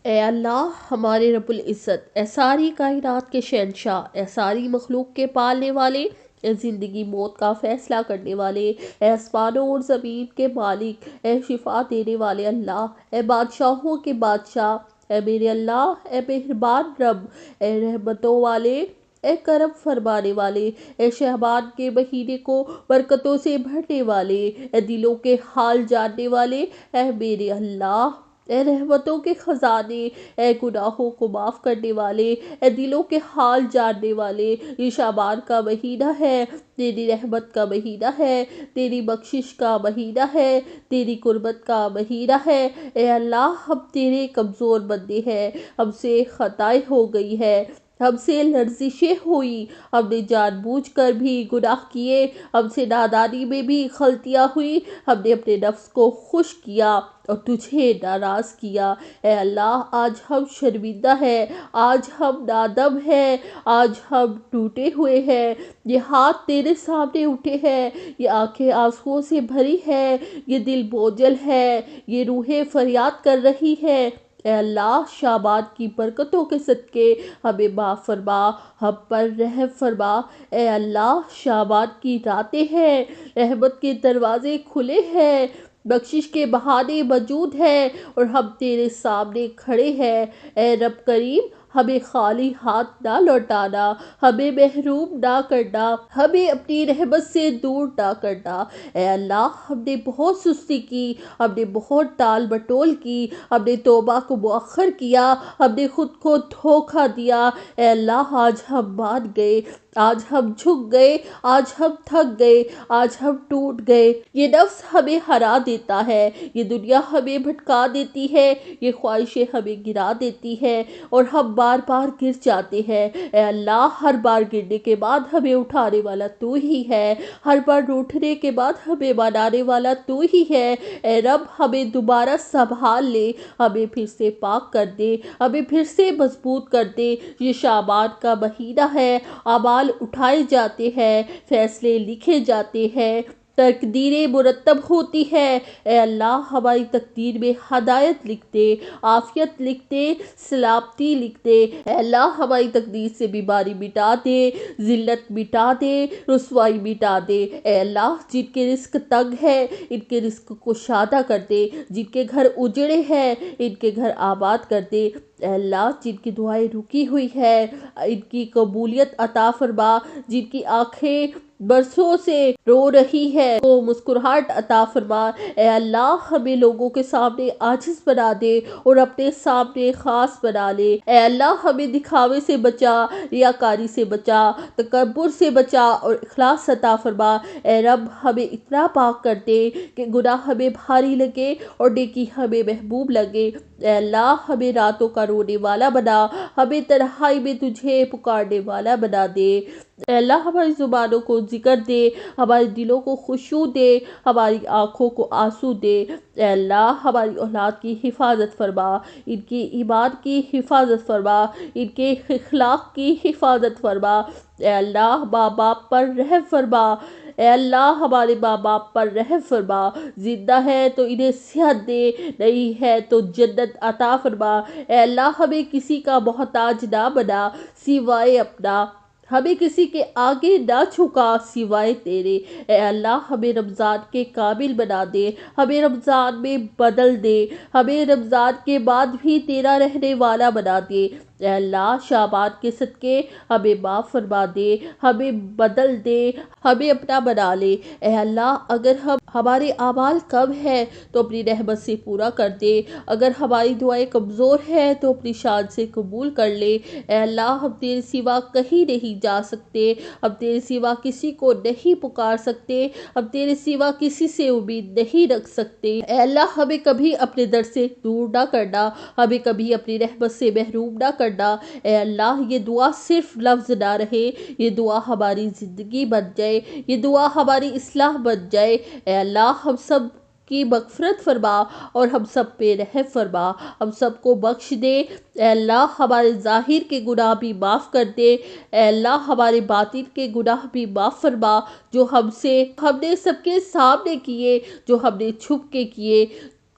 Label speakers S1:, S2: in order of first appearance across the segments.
S1: اے اللہ ہمارے رب العزت، اے ساری کائنات کے شہنشاہ، اے ساری مخلوق کے پالنے والے، اے زندگی موت کا فیصلہ کرنے والے، اے آسمانوں اور زمین کے مالک، اے شفا دینے والے اللہ، اے بادشاہوں کے بادشاہ، اے میرے اللہ، اے مہربان رب، اے رحمتوں والے، اے کرم فرمانے والے، اے شعبان کے مہینے کو برکتوں سے بھرنے والے، اے دلوں کے حال جاننے والے، اے میرے اللہ، اے رحمتوں کے خزانے، اے گناہوں کو معاف کرنے والے، اے دلوں کے حال جاننے والے، یہ شعبان کا مہینہ ہے، تیری رحمت کا مہینہ ہے، تیری بخشش کا مہینہ ہے، تیری قربت کا مہینہ ہے۔ اے اللہ ہم تیرے کمزور بندے ہیں، ہم سے خطائیں ہو گئی ہے، ہم سے لرزشیں ہوئی، ہم نے جان بوجھ کر بھی گناہ کیے، ہم سے نادانی میں بھی غلطیاں ہوئی، ہم نے اپنے نفس کو خوش کیا اور تجھے ناراض کیا۔ اے اللہ آج ہم شرمندہ ہیں، آج ہم نادم ہیں، آج ہم ٹوٹے ہوئے ہیں، یہ ہاتھ تیرے سامنے اٹھے ہیں، یہ آنکھیں آنسوؤں سے بھری ہیں، یہ دل بوجھل ہے، یہ روحیں فریاد کر رہی ہیں۔ اے اللہ شعبان کی برکتوں کے صدقے ہمیں معاف فرما، ہم پر رحم فرما۔ اے اللہ شعبان کی راتیں ہیں، رحمت کے دروازے کھلے ہیں، بخشش کے بہانے موجود ہیں اور ہم تیرے سامنے کھڑے ہیں۔ اے رب کریم ہمیں خالی ہاتھ نہ لوٹانا، ہمیں محروم نہ کرنا، ہمیں اپنی رحمت سے دور نہ کرنا۔ اے اللہ ہم نے بہت سستی کی، ہم نے بہت ٹال مٹول کی، ہم نے توبہ کو مؤخر کیا، ہم نے خود کو دھوکہ دیا۔ اے اللہ آج ہم مان گئے، آج ہم جھک گئے، آج ہم تھک گئے، آج ہم ٹوٹ گئے۔ یہ نفس ہمیں ہرا دیتا ہے، یہ دنیا ہمیں بھٹکا دیتی ہے، یہ خواہشیں ہمیں گرا دیتی ہے اور ہم بار بار گر جاتے ہیں۔ اے اللہ ہر بار گرنے کے بعد ہمیں اٹھانے والا تو ہی ہے، ہر بار روٹھنے کے بعد ہمیں بنانے والا تو ہی ہے۔ اے رب ہمیں دوبارہ سنبھال لے، ہمیں پھر سے پاک کر دے، ہمیں پھر سے مضبوط کر دے۔ یہ شعبان کا مہینہ ہے، اعمال اٹھائے جاتے ہیں، فیصلے لکھے جاتے ہیں، تقدیریں مرتب ہوتی ہے۔ اے اللہ ہماری تقدیر میں ہدایت لکھ دے، عافیت لکھ دے، سلامتی لکھ دے۔ اے اللہ ہماری تقدیر سے بیماری مٹا دے، ذلت مٹا دے، رسوائی مٹا دے۔ اے اللہ جن کے رزق تنگ ہے ان کے رزق کو شادہ کر دے، جن کے گھر اجڑے ہیں ان کے گھر آباد کر دے۔ اے اللہ جن کی دعائیں رکی ہوئی ہے ان کی قبولیت عطا فرما، جن کی آنکھیں برسوں سے رو رہی ہے وہ مسکراہٹ عطا فرما۔ اے اللہ ہمیں لوگوں کے سامنے عاجز بنا دے اور اپنے سامنے خاص بنا لے۔ اے اللہ ہمیں دکھاوے سے بچا، ریاکاری سے بچا، تکبر سے بچا اور اخلاص عطا فرما۔ اے رب ہمیں اتنا پاک کر دے کہ گناہ ہمیں بھاری لگے اور نیکی ہمیں محبوب لگے۔ اے اللہ ہمیں راتوں کا رونے والا بنا، ہمیں تنہائی میں تجھے پکارنے والا بنا دے۔ اے اللہ ہماری زبانوں کو ذکر دے، ہمارے دلوں کو خشوع دے، ہماری آنکھوں کو آنسو دے۔ اے اللہ ہماری اولاد کی حفاظت فرما، ان کی ایمان کی حفاظت فرما، ان کے اخلاق کی حفاظت فرما۔ اے اللہ ماں باپ پر رحم فرما، اے اللہ ہمارے ماں باپ پر رحم فرما، زندہ ہے تو انہیں صحت دے، نہیں ہے تو جنت عطا فرما۔ اے اللہ ہمیں کسی کا محتاج نہ بنا سوائے اپنا، ہمیں کسی کے آگے نہ جھکا سوائے تیرے۔ اے اللہ ہمیں رمضان کے قابل بنا دے، ہمیں رمضان میں بدل دے، ہمیں رمضان کے بعد بھی تیرا رہنے والا بنا دے۔ اے اللہ شعبان کے صدقے ہمیں معاف فرما دے، ہمیں بدل دے، ہمیں اپنا بنا لے۔ اے اللہ اگر ہمارے اعمال کم ہیں تو اپنی رحمت سے پورا کر دے، اگر ہماری دعائیں کمزور ہیں تو اپنی شان سے قبول کر لے۔ اے اللہ ہم تیرے سوا کہیں نہیں جا سکتے، ہم تیرے سوا کسی کو نہیں پکار سکتے، ہم تیرے سوا کسی سے امید نہیں رکھ سکتے۔ اے اللہ ہمیں کبھی اپنے در سے دور نہ کرنا، ہمیں کبھی اپنی رحمت سے محروم نہ کرنا۔ اے اللہ یہ دعا صرف لفظ نہ رہے، یہ دعا ہماری زندگی بن جائے، یہ دعا ہماری اصلاح بن جائے۔ اے اللہ ہم سب کی مغفرت فرما اور ہم سب پہ رحم فرما، ہم سب کو بخش دے۔ اے اللہ ہمارے ظاہر کے گناہ بھی معاف کر دے، اے اللہ ہمارے باطن کے گناہ بھی معاف فرما، جو ہم نے سب کے سامنے کیے، جو ہم نے چھپ کے کیے۔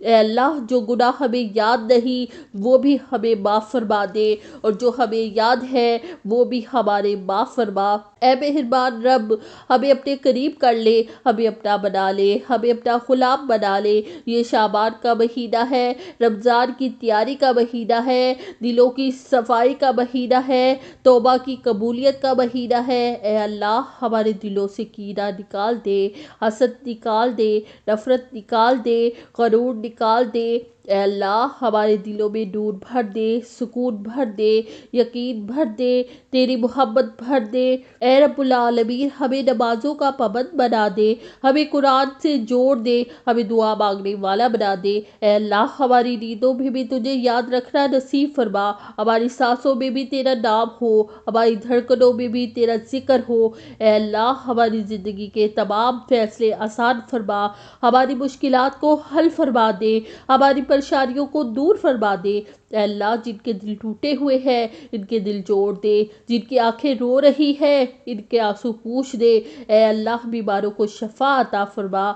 S1: اے اللہ جو گناہ ہمیں یاد نہیں وہ بھی ہمیں معاف فرما دے، اور جو ہمیں یاد ہے وہ بھی ہمارے معاف فرما۔ اے مہربان رب، ہمیں اپنے قریب کر لے، ہمیں اپنا بنا لے، ہمیں اپنا غلام بنا لے۔ یہ شعبان کا مہینہ ہے، رمضان کی تیاری کا مہینہ ہے، دلوں کی صفائی کا مہینہ ہے، توبہ کی قبولیت کا مہینہ ہے۔ اے اللہ ہمارے دلوں سے کینہ نکال دے، حسد نکال دے، نفرت نکال دے، غرور نکال دے۔ اے اللہ ہمارے دلوں میں نور بھر دے، سکون بھر دے، یقین بھر دے، تیری محبت بھر دے۔ اے رب العالمین ہمیں نمازوں کا پابند بنا دے، ہمیں قرآن سے جوڑ دے، ہمیں دعا مانگنے والا بنا دے۔ اے اللہ ہماری نیندوں میں بھی تجھے یاد رکھنا نصیب فرما، ہماری سانسوں میں بھی تیرا نام ہو، ہماری دھڑکنوں میں بھی تیرا ذکر ہو۔ اے اللہ ہماری زندگی کے تمام فیصلے آسان فرما، ہماری مشکلات کو حل فرما دے، ہماری پریشانیوں کو دور فرما دے۔ اے اللہ جن کے دل ٹوٹے ہوئے ہیں ان کے دل جوڑ دے، جن کی آنکھیں رو رہی ہیں ان کے آنسو پوچھ دے۔ اے اللہ بیماروں کو شفا عطا فرما،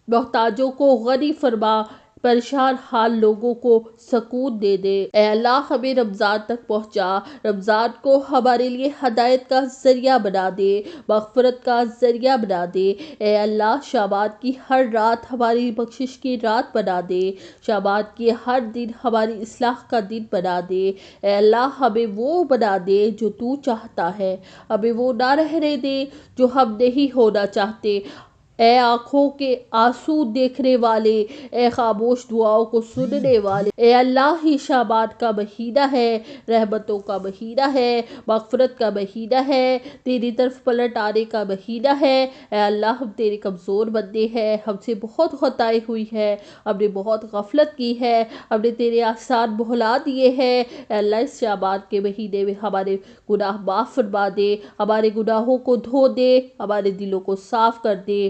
S1: محتاجوں کو غنی فرما، پریشان حال لوگوں کو سکون دے دے۔ اے اللہ ہمیں رمضان تک پہنچا، رمضان کو ہمارے لیے ہدایت کا ذریعہ بنا دے، مغفرت کا ذریعہ بنا دے۔ اے اللہ شعبان کی ہر رات ہماری بخشش کی رات بنا دے، شعبان کے ہر دن ہماری اصلاح کا دن بنا دے۔ اے اللہ ہمیں وہ بنا دے جو تو چاہتا ہے، ہمیں وہ نہ رہنے دے جو ہم نہیں ہونا چاہتے۔ اے آنکھوں کے آنسو دیکھنے والے، اے خاموش دعاؤں کو سننے والے، اے اللہ ہی شعبان کا مہینہ ہے، رحمتوں کا مہینہ ہے، مغفرت کا مہینہ ہے، تیری طرف پلٹ آنے کا مہینہ ہے۔ اے اللہ ہم تیرے کمزور بندے ہیں، ہم سے بہت خطائیں ہوئی ہیں، ہم نے بہت غفلت کی ہے، ہم نے تیرے احسان بھلا دیے ہیں۔ اے اللہ اس شعبان کے مہینے میں ہمارے گناہ معاف فرما دے، ہمارے گناہوں کو دھو دے، ہمارے دلوں کو صاف کر دے۔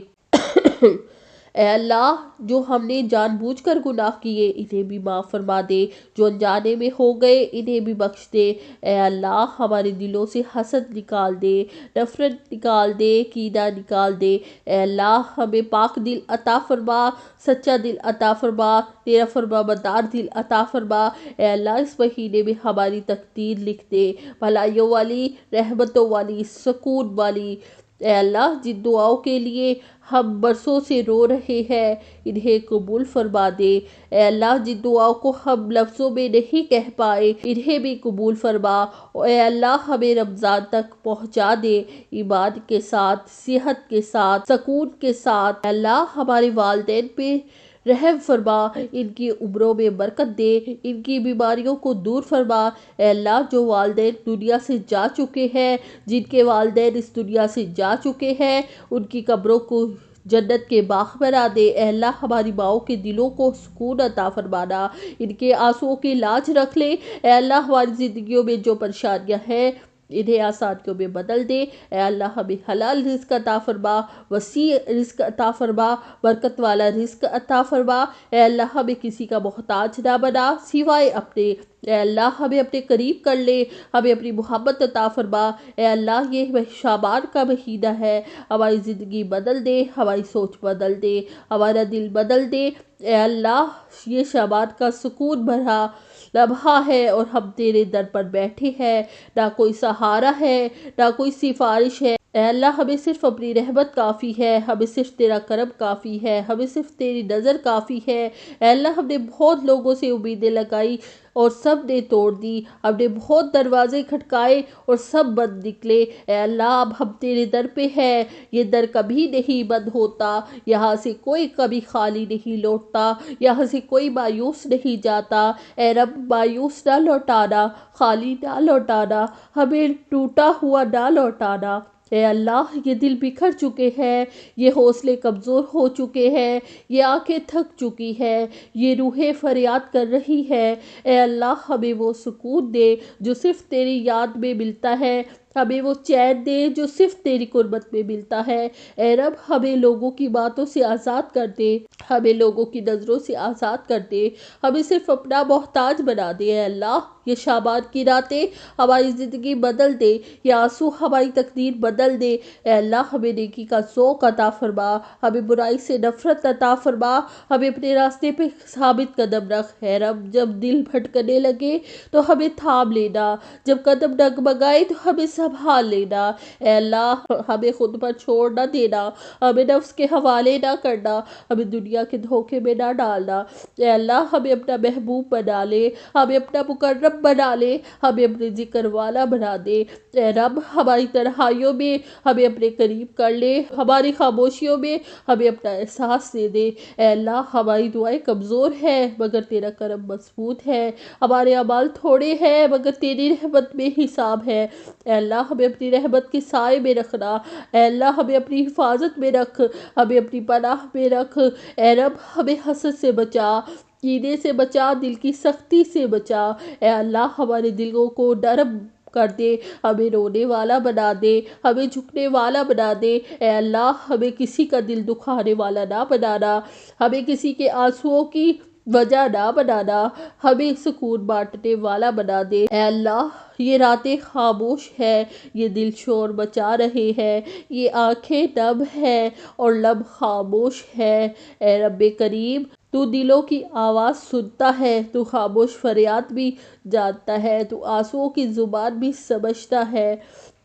S1: اے اللہ جو ہم نے جان بوجھ کر گناہ کیے انہیں بھی معاف فرما دے، جو انجانے میں ہو گئے انہیں بھی بخش دے۔ اے اللہ ہمارے دلوں سے حسد نکال دے، نفرت نکال دے، کینہ نکال دے۔ اے اللہ ہمیں پاک دل عطا فرما، سچا دل عطا فرما، تیرا فرما بردار دل عطا فرما۔ اے اللہ اس مہینے میں ہماری تقدیر لکھ دے، بھلائیوں والی، رحمتوں والی، سکون والی۔ اے اللہ جن دعاؤں کے لیے ہم برسوں سے رو رہے ہیں انہیں قبول فرما دے۔ اے اللہ جن دعاؤں کو ہم لفظوں میں نہیں کہہ پائے انہیں بھی قبول فرما۔ اے اللہ ہمیں رمضان تک پہنچا دے ایمان کے ساتھ، صحت کے ساتھ، سکون کے ساتھ۔ اے اللہ ہمارے والدین پہ رحم فرما، ان کی عمروں میں برکت دے، ان کی بیماریوں کو دور فرما۔ اے اللہ جو والدین دنیا سے جا چکے ہیں، جن کے والدین اس دنیا سے جا چکے ہیں ان کی قبروں کو جنت کے باغ بنا دے۔ اے اللہ ہماری ماؤں کے دلوں کو سکون عطا فرمانا، ان کے آنسوؤں کی لاج رکھ لے۔ اے اللہ ہماری زندگیوں میں جو پریشانیاں ہیں انہیں آسانیوں میں بدل دے۔ اے اللہ ہمیں حلال رزق عطا فرما، وسیع رزق عطا فرما، برکت والا رزق عطا فرما۔ اے اللہ ہمیں کسی کا محتاج نہ بنا سوائے اپنے۔ اے اللہ ہمیں اپنے قریب کر لے، ہمیں اپنی محبت عطا فرما۔ اے اللہ یہ شعبان کا مہینہ ہے، ہماری زندگی بدل دے، ہماری سوچ بدل دے، ہمارا دل بدل دے۔ اے اللہ یہ شعبان کا سکون بھرا لمحہ ہے اور ہم تیرے در پر بیٹھے ہیں، نہ کوئی سہارا ہے، نہ کوئی سفارش ہے۔ اے اللہ ہمیں صرف اپنی رحمت کافی ہے، ہمیں صرف تیرا کرم کافی ہے، ہمیں صرف تیری نظر کافی ہے۔ اے اللہ ہم نے بہت لوگوں سے امیدیں لگائی اور سب نے توڑ دی، ہم نے بہت دروازے کھٹکائے اور سب بند نکلے۔ اے اللہ اب ہم تیرے در پہ ہیں، یہ در کبھی نہیں بند ہوتا، یہاں سے کوئی کبھی خالی نہیں لوٹتا، یہاں سے کوئی مایوس نہیں جاتا۔ اے رب مایوس نہ لوٹانا، خالی نہ لوٹانا، ہمیں ٹوٹا ہوا نہ لوٹانا۔ اے اللہ یہ دل بکھر چکے ہیں، یہ حوصلے کمزور ہو چکے ہیں، یہ آنکھیں تھک چکی ہیں، یہ روحیں فریاد کر رہی ہیں۔ اے اللہ ہمیں وہ سکون دے جو صرف تیری یاد میں ملتا ہے، ہمیں وہ چین دے جو صرف تیری قربت میں ملتا ہے۔ اے رب ہمیں لوگوں کی باتوں سے آزاد کر دے، ہمیں لوگوں کی نظروں سے آزاد کر دے، ہمیں صرف اپنا محتاج بنا دے۔ اے اللہ یہ شعبان کی راتیں ہماری زندگی بدل دے، یہ آنسو ہماری تقدیر بدل دے۔ اے اللہ ہمیں نیکی کا ذوق عطا فرما، ہمیں برائی سے نفرت عطا فرما، ہمیں اپنے راستے پہ ثابت قدم رکھ۔ اے رب جب دل بھٹکنے لگے تو ہمیں تھام لینا، جب قدم ڈگمگائے تو ہمیں سنبھال لینا۔ اے اللہ ہمیں خود پر چھوڑ نہ دینا، ہمیں نفس کے حوالے نہ کرنا، ہمیں دنیا کے دھوکے میں نہ ڈالنا۔ اے اللہ ہمیں اپنا محبوب بنا لے، ہمیں اپنا مقرب بنا لے، ہمیں اپنے ذکر والا بنا دے۔ اے رب ہماری تنہائیوں میں ہمیں اپنے قریب کر لے، ہماری خاموشیوں میں ہمیں اپنا احساس دے دے۔ اے اللہ ہماری دعائیں کمزور ہیں مگر تیرا کرم مضبوط ہے، ہمارے اعمال تھوڑے ہیں مگر تیری رحمت میں حساب ہے۔ اے اللہ ہمیں اپنی رحمت کے سائے میں رکھنا، اے اللہ ہمیں اپنی حفاظت میں رکھ، ہمیں اپنی پناہ میں رکھ۔ اے رب ہمیں حسد سے بچا، کینے سے بچا، دل کی سختی سے بچا۔ اے اللہ ہمارے دلوں کو نرم کر دے، ہمیں رونے والا بنا دے، ہمیں جھکنے والا بنا دے۔ اے اللہ ہمیں کسی کا دل دکھانے والا نہ بنانا، ہمیں کسی کے آنسوؤں کی وجہ نہ بنانا، ہمیں سکون بانٹنے والا بنا دے۔ اے اللہ یہ راتیں خاموش ہے، یہ دل شور مچا رہے ہیں، یہ آنکھیں نم ہیں اور لب خاموش ہے۔ اے رب کریم تو دلوں کی آواز سنتا ہے، تو خاموش فریاد بھی جانتا ہے، تو آنسوؤں کی زبان بھی سمجھتا ہے۔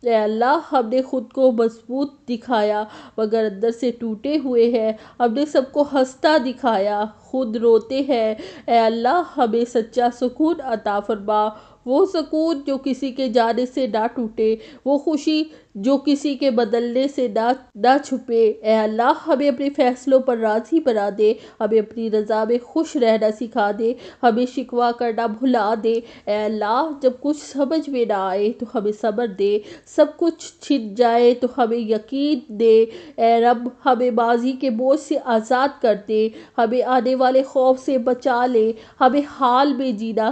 S1: اے اللہ ہم نے خود کو مضبوط دکھایا مگر اندر سے ٹوٹے ہوئے ہیں، ہم نے سب کو ہنستا دکھایا خود روتے ہیں۔ اے اللہ ہمیں سچا سکون عطا فرما، وہ سکون جو کسی کے جانے سے نہ ٹوٹے، وہ خوشی جو کسی کے بدلنے سے نہ چھپے۔ اے اللہ ہمیں اپنے فیصلوں پر راضی بنا دے، ہمیں اپنی رضا میں خوش رہنا سکھا دے، ہمیں شکوہ کرنا بھلا دے۔ اے اللہ جب کچھ سمجھ میں نہ آئے تو ہمیں صبر دے، سب کچھ چھن جائے تو ہمیں یقین دے۔ اے رب ہمیں ماضی کے بوجھ سے آزاد کر دے، ہمیں آنے والے خوف سے بچا لے، ہمیں حال میں جینا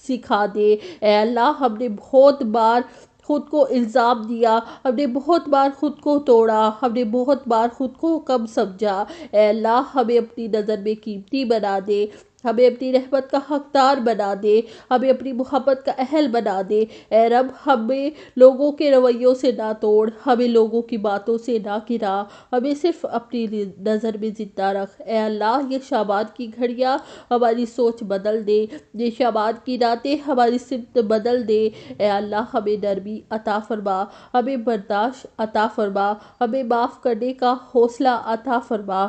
S1: سکھا دے۔ اے اللہ ہم نے بہت بار خود کو الزام دیا، ہم نے بہت بار خود کو توڑا، ہم نے بہت بار خود کو کم سمجھا۔ اے اللہ ہمیں اپنی نظر میں قیمتی بنا دے، ہمیں اپنی رحمت کا حقدار بنا دے، ہمیں اپنی محبت کا اہل بنا دے۔ اے رب ہمیں لوگوں کے رویوں سے نہ توڑ، ہمیں لوگوں کی باتوں سے نہ گرا، ہمیں صرف اپنی نظر میں زندہ رکھ۔ اے اللہ یہ شعبان کی گھڑیاں ہماری سوچ بدل دے، یہ شعبان کی راتیں ہماری سمت بدل دے۔ اے اللہ ہمیں نرمی عطا فرما، ہمیں برداشت عطا فرما، ہمیں معاف کرنے کا حوصلہ عطا فرما۔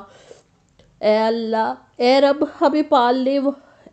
S1: اے اللہ اے رب ہمیں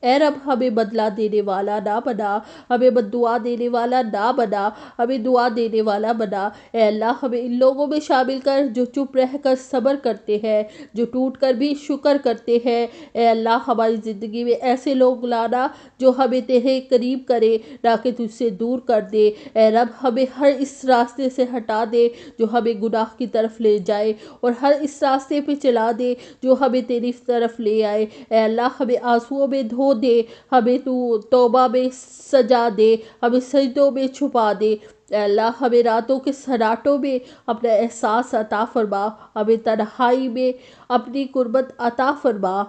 S1: اے رب ہمیں بدلہ دینے والا نہ بنا، ہمیں بددعا دینے والا نہ بنا، ہمیں دعا دینے والا بنا۔ اے اللہ ہمیں ان لوگوں میں شامل کر جو چپ رہ کر صبر کرتے ہیں، جو ٹوٹ کر بھی شکر کرتے ہیں۔ اے اللہ ہماری زندگی میں ایسے لوگ لانا جو ہمیں تیرے قریب کرے نہ کہ تجھ سے دور کر دے۔ اے رب ہمیں ہر اس راستے سے ہٹا دے جو ہمیں گناہ کی طرف لے جائے، اور ہر اس راستے پہ چلا دے جو ہمیں تیری طرف لے آئے۔ اے اللہ ہمیں آنسوؤں میں دھو دے، ہمیں تو توبہ میں سجا دے، ہمیں سجدوں میں چھپا دے۔ اے اللہ ہمیں راتوں کے سناٹوں میں اپنا احساس عطا فرما، ہمیں تنہائی میں اپنی قربت عطا فرما۔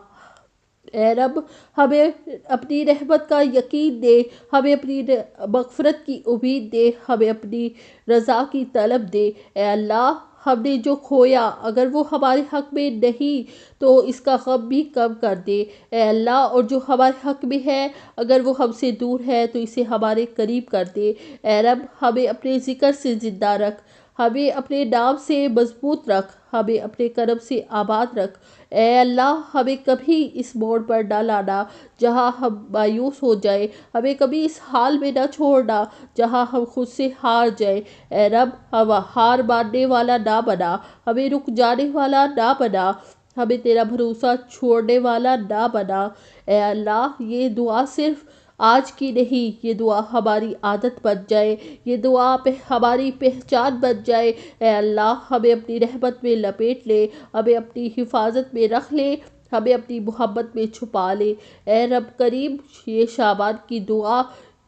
S1: اے رب ہمیں اپنی رحمت کا یقین دے، ہمیں اپنی مغفرت کی امید دے، ہمیں اپنی رضا کی طلب دے۔ اے اللہ ہم نے جو کھویا اگر وہ ہمارے حق میں نہیں تو اس کا غم بھی کم کر دے۔ اے اللہ اور جو ہمارے حق میں ہے اگر وہ ہم سے دور ہے تو اسے ہمارے قریب کر دے۔ اے رب ہمیں اپنے ذکر سے زندہ رکھ، ہمیں اپنے نام سے مضبوط رکھ، ہمیں اپنے کرم سے آباد رکھ۔ اے اللہ ہمیں کبھی اس موڑ پر نہ لانا جہاں ہم مایوس ہو جائیں، ہمیں کبھی اس حال میں نہ چھوڑنا جہاں ہم خود سے ہار جائیں۔ اے رب ہم ہار ماننے والا نہ بنا، ہمیں رک جانے والا نہ بنا، ہمیں تیرا بھروسہ چھوڑنے والا نہ بنا۔ اے اللہ یہ دعا صرف آج کی نہیں، یہ دعا ہماری عادت بن جائے، یہ دعا ہماری پہچان بن جائے۔ اے اللہ ہمیں اپنی رحمت میں لپیٹ لے، ہمیں اپنی حفاظت میں رکھ لے، ہمیں اپنی محبت میں چھپا لے۔ اے رب کریم یہ شعبان کی دعا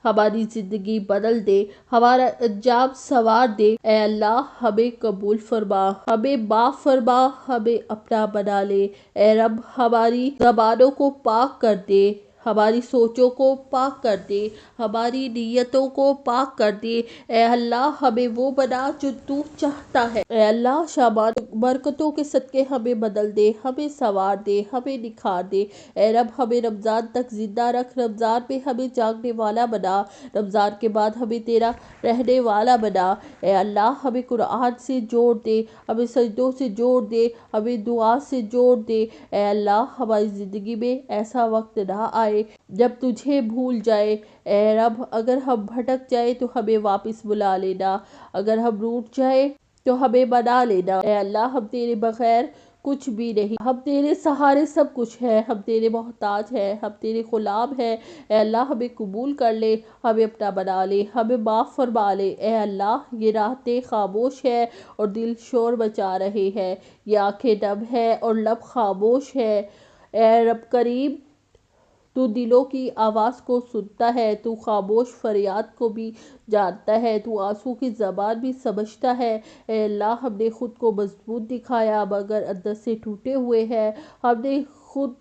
S1: ہماری زندگی بدل دے، ہمارا انجام سنوار دے۔ اے اللہ ہمیں قبول فرما، ہمیں معاف فرما، ہمیں اپنا بنا لے۔ اے رب ہماری زبانوں کو پاک کر دے، ہماری سوچوں کو پاک کر دے، ہماری نیتوں کو پاک کر دے۔ اے اللہ ہمیں وہ بنا جو تو چاہتا ہے۔ اے اللہ شابان برکتوں کے صدقے ہمیں بدل دے، ہمیں سنوار دے، ہمیں نکھار دے۔ اے رب ہمیں رمضان تک زندہ رکھ، رمضان میں ہمیں جاگنے والا بنا، رمضان کے بعد ہمیں تیرا رہنے والا بنا۔ اے اللہ ہمیں قرآن سے جوڑ دے، ہمیں سجدوں سے جوڑ دے، ہمیں دعا سے جوڑ دے۔ اے اللہ ہماری زندگی میں ایسا وقت نہ آئے جب تجھے بھول جائے۔ اے رب اگر ہم بھٹک جائے تو ہمیں واپس بلا لینا، اگر ہم روٹ جائے تو ہمیں بنا لینا۔ اے اللہ ہم تیرے بغیر کچھ بھی نہیں، ہم تیرے سہارے سب کچھ ہے، ہم تیرے محتاج ہیں، ہم تیرے غلام ہیں۔ اے اللہ ہمیں قبول کر لے، ہمیں اپنا بنا لے، ہمیں معاف فرما لے۔ اے اللہ یہ راتیں خاموش ہے اور دل شور مچا رہے ہیں، یہ آنکھیں نم ہے اور لب خاموش ہے۔ اے رب کریم تو دلوں کی آواز کو سنتا ہے، تو خاموش فریاد کو بھی جانتا ہے، تو آنسو کی زبان بھی سمجھتا ہے۔ اے اللہ ہم نے خود کو مضبوط دکھایا مگر اندر سے ٹوٹے ہوئے ہیں، ہم نے خود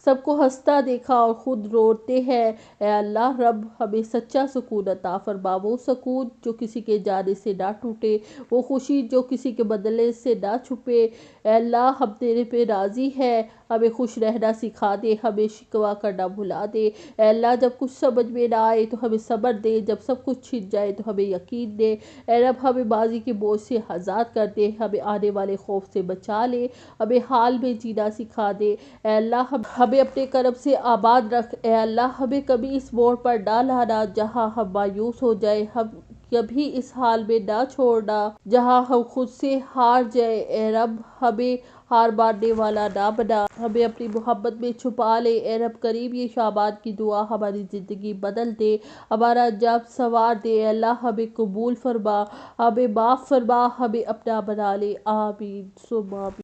S1: سب کو ہنستا دیکھا اور خود روتے ہیں۔ اے اللہ رب ہمیں سچا سکون عطا فرما، وہ سکون جو کسی کے جانے سے نہ ٹوٹے، وہ خوشی جو کسی کے بدلے سے نہ چھپے۔ اے اللہ ہم تیرے پہ راضی ہیں، ہمیں خوش رہنا سکھا دے، ہمیں شکوہ کرنا بھلا دے۔ اے اللہ جب کچھ سمجھ میں نہ آئے تو ہمیں صبر دے، جب سب کچھ چھن جائے تو ہمیں یقین دے۔ اے رب ہمیں ماضی کے بوجھ سے آزاد کر دے، ہمیں آنے والے خوف سے بچا لے، ہمیں حال میں جینا سکھا دے۔ اے اللہ ہمیں اپنے کرم سے آباد رکھ۔ اے اللہ ہمیں کبھی اس موڑ پر نہ لانا جہاں ہم مایوس ہو جائے، ہم کبھی اس حال میں نہ چھوڑنا جہاں ہم خود سے ہار جائے۔ اے رب ہمیں ہار ماننے والا نہ بنا، ہمیں اپنی محبت میں چھپا لے۔ اے رب کریم یہ شعبان کی دعا ہماری زندگی بدل دے، ہمارا انجام سنوار دے۔ اے اللہ ہمیں قبول فرما، ہمیں معاف فرما، ہمیں اپنا بنا لے۔ آمین ثم آمین۔